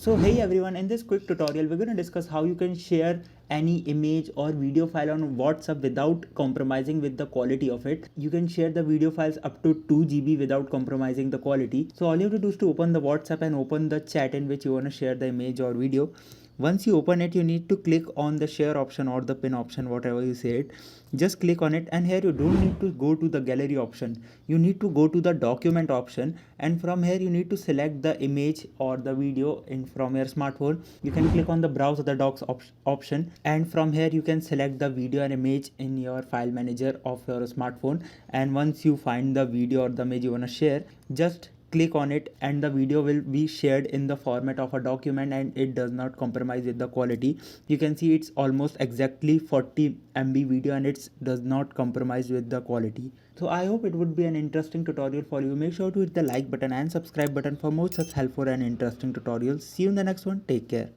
So hey everyone, in this quick tutorial we're going to discuss how you can share any image or video file on WhatsApp without compromising with the quality of it. You can share the video files up to 2 GB without compromising the quality. So all you have to do is to open the WhatsApp and open the chat in which you want to share the image or video. Once you open it, you need to click on the share option or the pin option, whatever you say it. Just click on it, and here you don't need to go to the gallery option. You need to go to the document option, and from here you need to select the image or the video from your smartphone. You can click on the browse the docs option, and from here you can select the video and image in your file manager of your smartphone. And once you find the video or the image you want to share, just click on it and the video will be shared in the format of a document, and it does not compromise with the quality. You can see it's almost exactly 40 MB video, and it does not compromise with the quality. So I hope it would be an interesting tutorial for you. Make sure to hit the like button and subscribe button for more such helpful and interesting tutorials. See you in the next one. Take care.